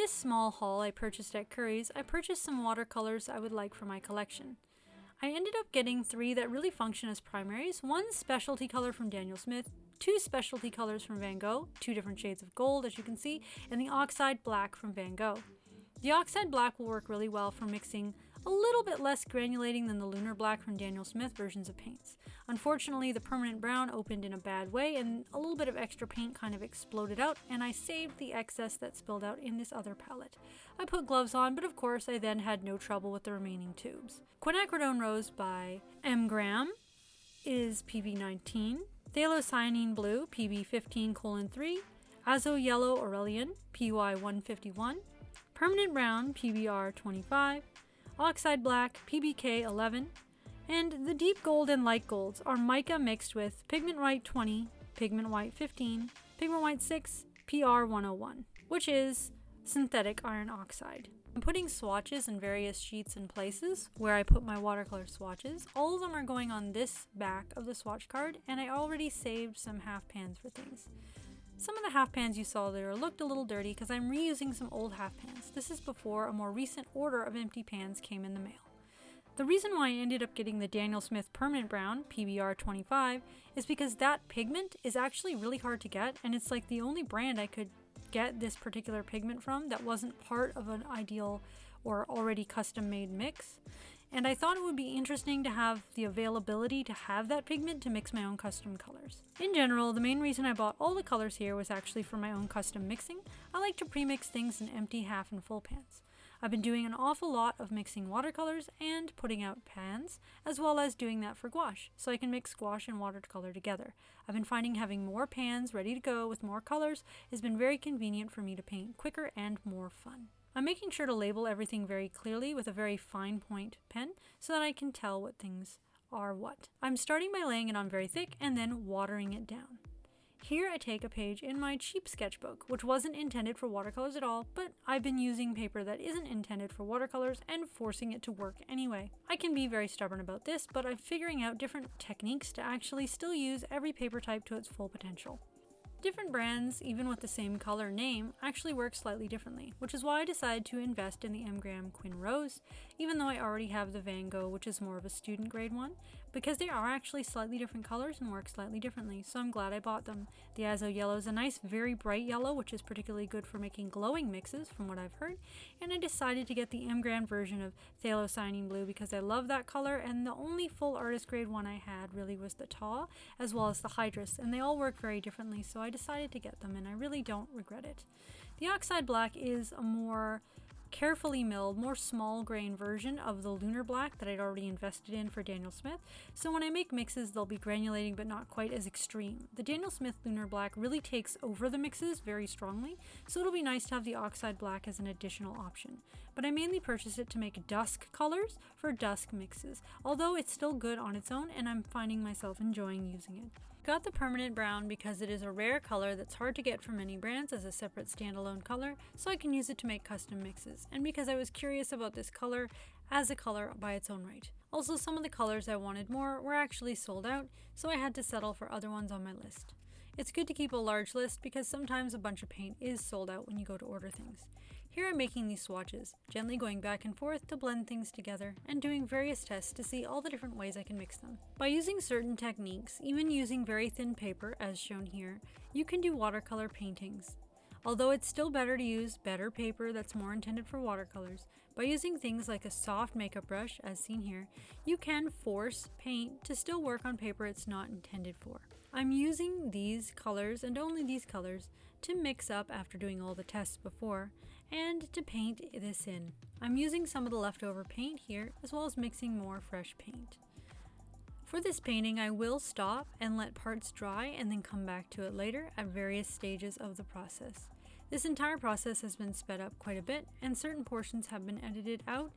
this small haul I purchased at Curry's, I purchased some watercolors I would like for my collection. I ended up getting 3 that really function as primaries, 1 specialty color from Daniel Smith, 2 specialty colors from Van Gogh, 2 different shades of gold as you can see, and the oxide black from Van Gogh. The oxide black will work really well for mixing a little bit less granulating than the lunar black from Daniel Smith versions of paints. Unfortunately, the permanent brown opened in a bad way and a little bit of extra paint kind of exploded out, and I saved the excess that spilled out in this other palette. I put gloves on, but of course I then had no trouble with the remaining tubes. Quinacridone Rose by M. Graham is PB19, Phthalocyanine Blue PB15:3, Azo Yellow Aurelian PY151, Permanent Brown PBR25, Oxide Black PBK11, and the deep gold and light golds are mica mixed with Pigment White 20, Pigment White 15, Pigment White 6, PR101, which is synthetic iron oxide. I'm putting swatches in various sheets and places where I put my watercolor swatches. All of them are going on this back of the swatch card, and I already saved some half pans for things. Some of the half pans you saw there looked a little dirty because I'm reusing some old half pans. This is before a more recent order of empty pans came in the mail. The reason why I ended up getting the Daniel Smith Permanent Brown, PBR25, is because that pigment is actually really hard to get, and it's like the only brand I could get this particular pigment from that wasn't part of an ideal or already custom made mix. And I thought it would be interesting to have the availability to have that pigment to mix my own custom colors. In general, the main reason I bought all the colors here was actually for my own custom mixing. I like to pre-mix things in empty half and full pans. I've been doing an awful lot of mixing watercolors and putting out pans, as well as doing that for gouache, so I can mix gouache and watercolor together. I've been finding having more pans ready to go with more colors has been very convenient for me to paint quicker and more fun. I'm making sure to label everything very clearly with a very fine point pen so that I can tell what things are what. I'm starting by laying it on very thick and then watering it down. Here I take a page in my cheap sketchbook, which wasn't intended for watercolors at all, but I've been using paper that isn't intended for watercolors and forcing it to work anyway. I can be very stubborn about this, but I'm figuring out different techniques to actually still use every paper type to its full potential. Different brands, even with the same color name, actually work slightly differently, which is why I decided to invest in the M. Graham Quin Rose, even though I already have the Van Gogh, which is more of a student grade one, because they are actually slightly different colors and work slightly differently, so I'm glad I bought them. The Azo Yellow is a nice, very bright yellow, which is particularly good for making glowing mixes, from what I've heard, and I decided to get the M. Graham version of Phthalocyanine Blue because I love that color, and the only full artist grade one I had really was the Taw, as well as the Hydrus, and they all work very differently, so I decided to get them, and I really don't regret it. The Oxide Black is a more carefully milled, more small grain version of the Lunar Black that I'd already invested in for Daniel Smith, so when I make mixes they'll be granulating but not quite as extreme. The Daniel Smith Lunar Black really takes over the mixes very strongly, so it'll be nice to have the Oxide Black as an additional option. But I mainly purchased it to make dusk colors for dusk mixes, although it's still good on its own and I'm finding myself enjoying using it. Got the Permanent Brown because it is a rare color that's hard to get from many brands as a separate standalone color, so I can use it to make custom mixes, and because I was curious about this color as a color by its own right. Also, some of the colors I wanted more were actually sold out, so I had to settle for other ones on my list. It's good to keep a large list because sometimes a bunch of paint is sold out when you go to order things. Here I'm making these swatches, gently going back and forth to blend things together, and doing various tests to see all the different ways I can mix them. By using certain techniques, even using very thin paper as shown here, you can do watercolor paintings. Although it's still better to use better paper that's more intended for watercolors, by using things like a soft makeup brush, as seen here, you can force paint to still work on paper it's not intended for. I'm using these colors and only these colors to mix up after doing all the tests before, and to paint this in. I'm using some of the leftover paint here, as well as mixing more fresh paint. For this painting, I will stop and let parts dry and then come back to it later at various stages of the process. This entire process has been sped up quite a bit, and certain portions have been edited out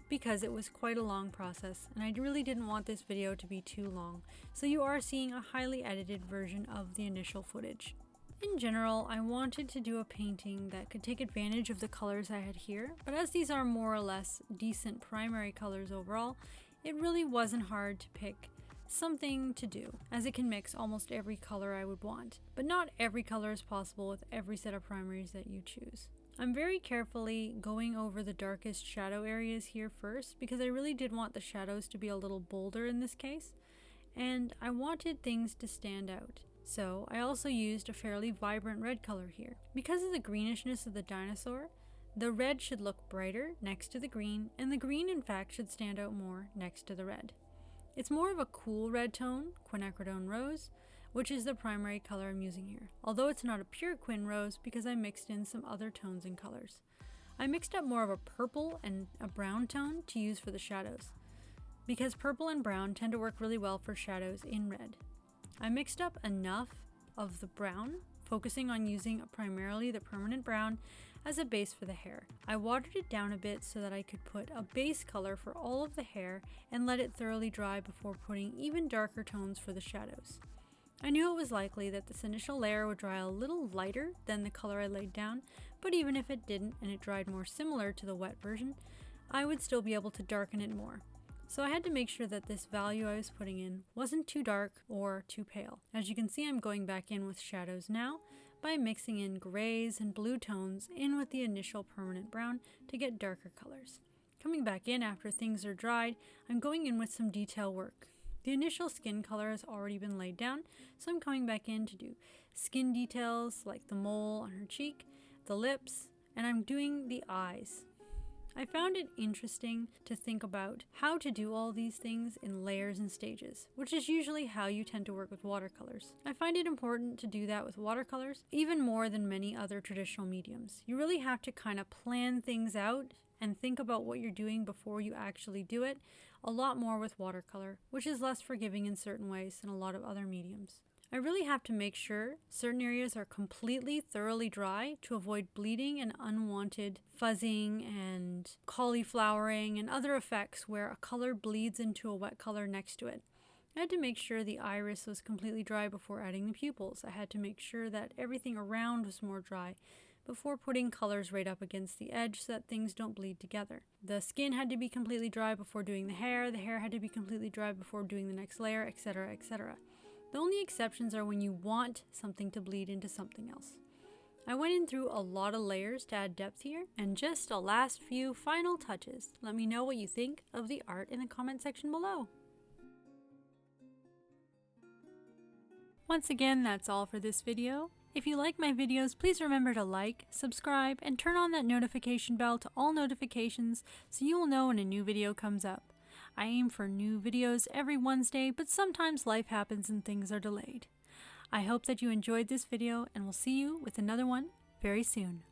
because it was quite a long process, and I really didn't want this video to be too long, so you are seeing a highly edited version of the initial footage. In general, I wanted to do a painting that could take advantage of the colors I had here, but as these are more or less decent primary colors overall, it really wasn't hard to pick something to do, as it can mix almost every color I would want. But not every color is possible with every set of primaries that you choose. I'm very carefully going over the darkest shadow areas here first because I really did want the shadows to be a little bolder in this case, and I wanted things to stand out. So I also used a fairly vibrant red color here. Because of the greenishness of the dinosaur, the red should look brighter next to the green, and the green in fact should stand out more next to the red. It's more of a cool red tone, quinacridone rose, which is the primary color I'm using here, although it's not a pure quin rose because I mixed in some other tones and colors. I mixed up more of a purple and a brown tone to use for the shadows, because purple and brown tend to work really well for shadows in red. I mixed up enough of the brown, focusing on using primarily the permanent brown as a base for the hair. I watered it down a bit so that I could put a base color for all of the hair and let it thoroughly dry before putting even darker tones for the shadows. I knew it was likely that this initial layer would dry a little lighter than the color I laid down, but even if it didn't and it dried more similar to the wet version, I would still be able to darken it more. So I had to make sure that this value I was putting in wasn't too dark or too pale. As you can see, I'm going back in with shadows now by mixing in grays and blue tones in with the initial permanent brown to get darker colors. Coming back in after things are dried, I'm going in with some detail work. The initial skin color has already been laid down, so I'm coming back in to do skin details like the mole on her cheek, the lips, and I'm doing the eyes. I found it interesting to think about how to do all these things in layers and stages, which is usually how you tend to work with watercolors. I find it important to do that with watercolors, even more than many other traditional mediums. You really have to kind of plan things out and think about what you're doing before you actually do it, a lot more with watercolor, which is less forgiving in certain ways than a lot of other mediums. I really have to make sure certain areas are completely thoroughly dry to avoid bleeding and unwanted fuzzing and cauliflowering and other effects where a color bleeds into a wet color next to it. I had to make sure the iris was completely dry before adding the pupils. I had to make sure that everything around was more dry before putting colors right up against the edge so that things don't bleed together. The skin had to be completely dry before doing the hair had to be completely dry before doing the next layer, etc., etc. The only exceptions are when you want something to bleed into something else. I went in through a lot of layers to add depth here, and just a last few final touches. Let me know what you think of the art in the comment section below. Once again, that's all for this video. If you like my videos, please remember to like, subscribe, and turn on that notification bell to all notifications so you will know when a new video comes up. I aim for new videos every Wednesday, but sometimes life happens and things are delayed. I hope that you enjoyed this video, and we'll see you with another one very soon.